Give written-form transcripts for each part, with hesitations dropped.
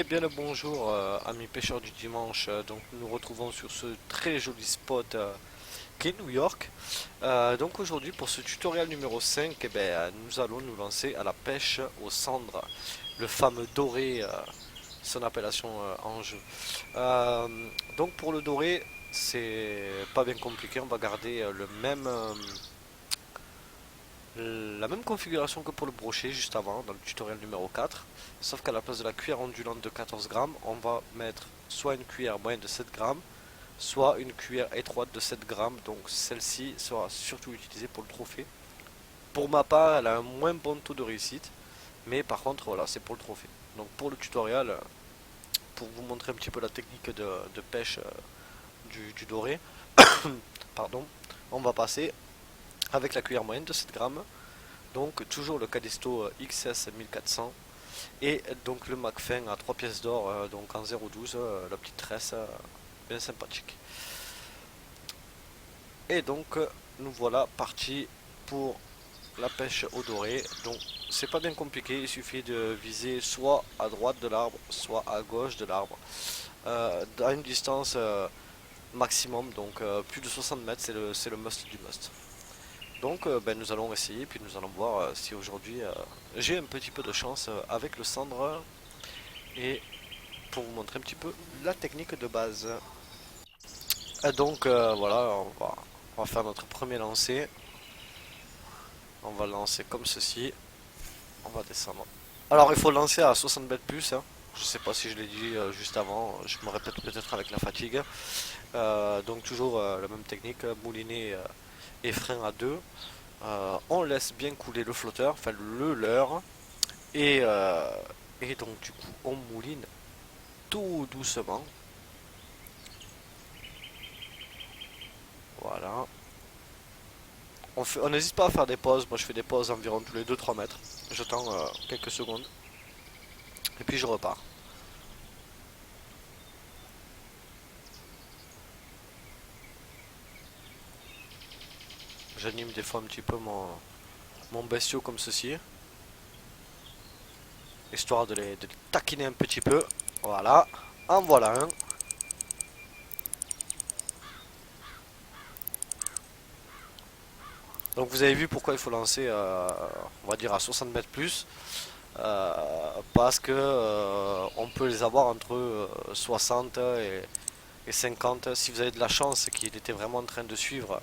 Eh bien le bonjour amis pêcheurs du dimanche. Donc nous nous retrouvons sur ce très joli spot qu'est New York. Donc aujourd'hui pour ce tutoriel numéro 5, nous allons nous lancer à la pêche aux cendres, le fameux doré, son appellation en jeu. Donc pour le doré, c'est pas bien compliqué, on va garder la même configuration que pour le brochet juste avant dans le tutoriel numéro 4, sauf qu'à la place de la cuillère ondulante de 14 grammes, on va mettre soit une cuillère moyenne de 7 grammes, soit une cuillère étroite de 7 grammes, donc celle-ci sera surtout utilisée pour le trophée. Pour ma part, elle a un moins bon taux de réussite, mais par contre, voilà, c'est pour le trophée. Donc pour le tutoriel, pour vous montrer un petit peu la technique de pêche du doré, pardon, on va passer avec la cuillère moyenne de 7 grammes. Donc toujours le Calisto XS 1400 et donc le McFin à 3 pièces d'or, donc en 0,12, la petite tresse bien sympathique. Et donc nous voilà partis pour la pêche au doré. Donc c'est pas bien compliqué, il suffit de viser soit à droite de l'arbre, soit à gauche de l'arbre, à une distance maximum, donc plus de 60 mètres, c'est le must du must. Donc nous allons essayer, puis nous allons voir si aujourd'hui j'ai un petit peu de chance avec le cendre et pour vous montrer un petit peu la technique de base. Donc voilà, on va faire notre premier lancer. On va lancer comme ceci. On va descendre. Alors il faut lancer à 60 mètres plus. Hein. Je sais pas si je l'ai dit juste avant, je me répète peut-être avec la fatigue. Donc toujours la même technique, mouliner et frein à deux. On laisse bien couler le flotteur, enfin le leurre, et, euh, et donc du coup on mouline tout doucement. Voilà. On n'hésite pas à faire des pauses, moi je fais des pauses environ tous les 2-3 mètres. J'attends quelques secondes, et puis je repars. J'anime des fois un petit peu mon bestiau comme ceci, histoire de les taquiner un petit peu. Voilà, en voilà un. Donc vous avez vu pourquoi il faut lancer, on va dire à 60 mètres plus, parce que on peut les avoir entre 60 et 50. Si vous avez de la chance qu'il était vraiment en train de suivre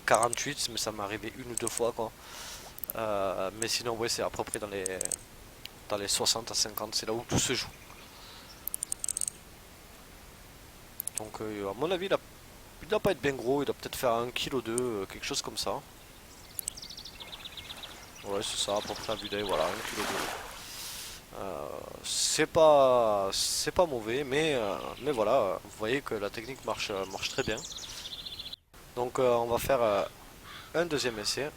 48, mais ça m'est arrivé une ou deux fois quoi. Mais sinon ouais c'est à peu près dans les 60 à 50, c'est là où tout se joue. Donc à mon avis il doit pas être bien gros, il doit peut-être faire 1,2 kg, quelque chose comme ça. Ouais c'est ça, à peu près à vue d'œil, voilà, 1,2 kg. C'est pas mauvais, mais voilà, vous voyez que la technique marche très bien. Donc on va faire un deuxième essai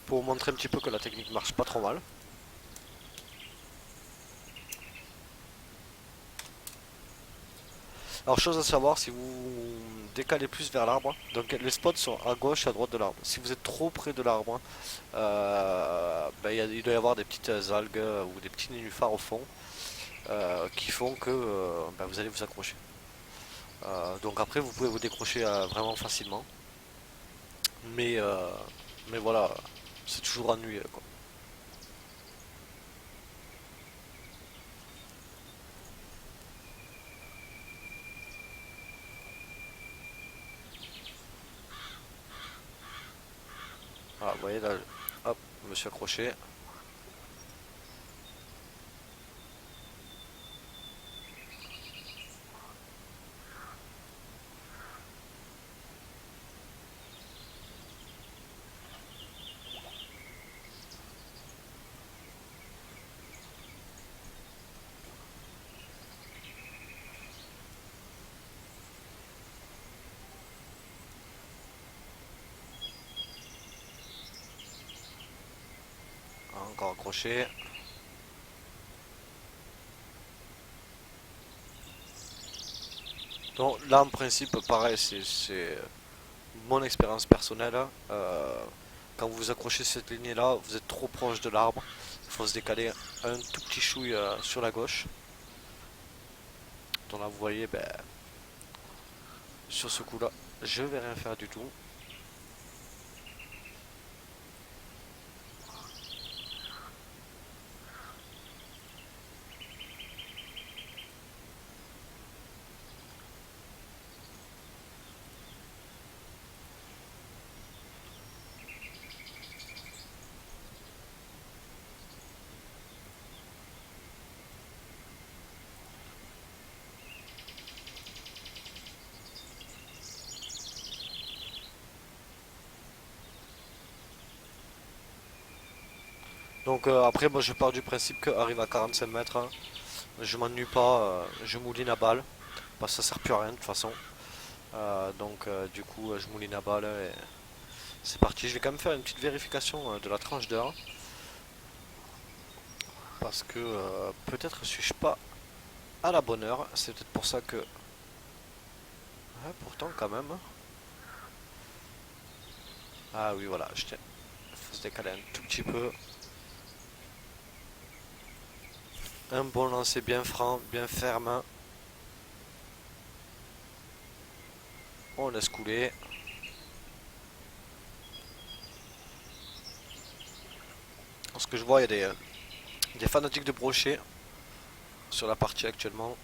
pour vous montrer un petit peu que la technique marche pas trop mal. Alors chose à savoir, si vous décalez plus vers l'arbre, donc les spots sont à gauche et à droite de l'arbre. Si vous êtes trop près de l'arbre, il doit y avoir des petites algues ou des petits nénuphars au fond qui font que vous allez vous accrocher. Donc après vous pouvez vous décrocher vraiment facilement. Mais, euh, mais voilà, c'est toujours ennuyeux quoi. Voilà, vous voyez là, hop, je me suis accroché. Encore accroché. Donc là en principe pareil, c'est mon expérience personnelle. Quand vous accrochez cette lignée là, vous êtes trop proche de l'arbre. Il faut se décaler un tout petit chouille sur la gauche. Donc là vous voyez, ben, sur ce coup là, je vais rien faire du tout. Donc après moi je pars du principe qu'arrive à 45 mètres, hein, je m'ennuie pas, je mouline à balle, parce que ça sert plus à rien de toute façon. Donc du coup je mouline à balle et c'est parti. Je vais quand même faire une petite vérification de la tranche d'heure, parce que peut-être suis-je pas à la bonne heure, c'est peut-être pour ça que... Ouais, pourtant quand même. Ah oui voilà, il faut se décaler un tout petit peu. Un bon lancer bien franc, bien ferme. On laisse couler. Ce que je vois, il y a des fanatiques de brochet sur la partie actuellement.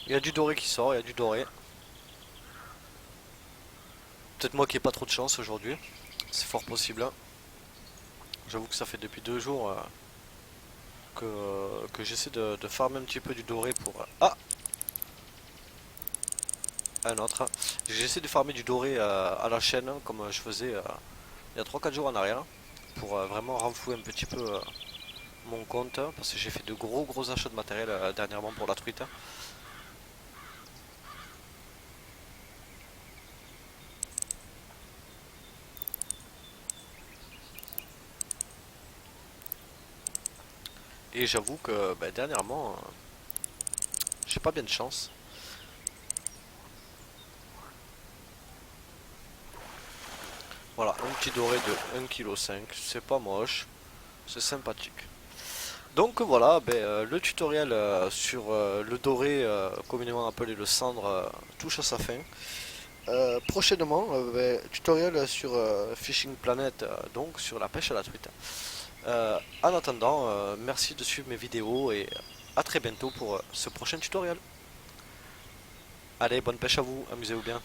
Il y a du doré qui sort, il y a du doré. Peut-être moi qui ai pas trop de chance aujourd'hui. C'est fort possible, hein. J'avoue que ça fait depuis 2 jours que j'essaie de farmer un petit peu du doré pour... Ah, un autre. J'essaie de farmer du doré à la chaîne, hein, comme je faisais il y a 3 4 jours en arrière. Pour vraiment renflouer un petit peu mon compte. Parce que j'ai fait de gros achats de matériel dernièrement pour la truite. Et j'avoue que ben, dernièrement, j'ai pas bien de chance. Voilà, un petit doré de 1,5 kg, c'est pas moche, c'est sympathique. Donc voilà, ben, le tutoriel sur le doré, communément appelé le cendre, touche à sa fin. Prochainement, ben, tutoriel sur Fishing Planet, donc sur la pêche à la truite. En attendant, merci de suivre mes vidéos et à très bientôt pour ce prochain tutoriel. Allez, bonne pêche à vous, amusez-vous bien.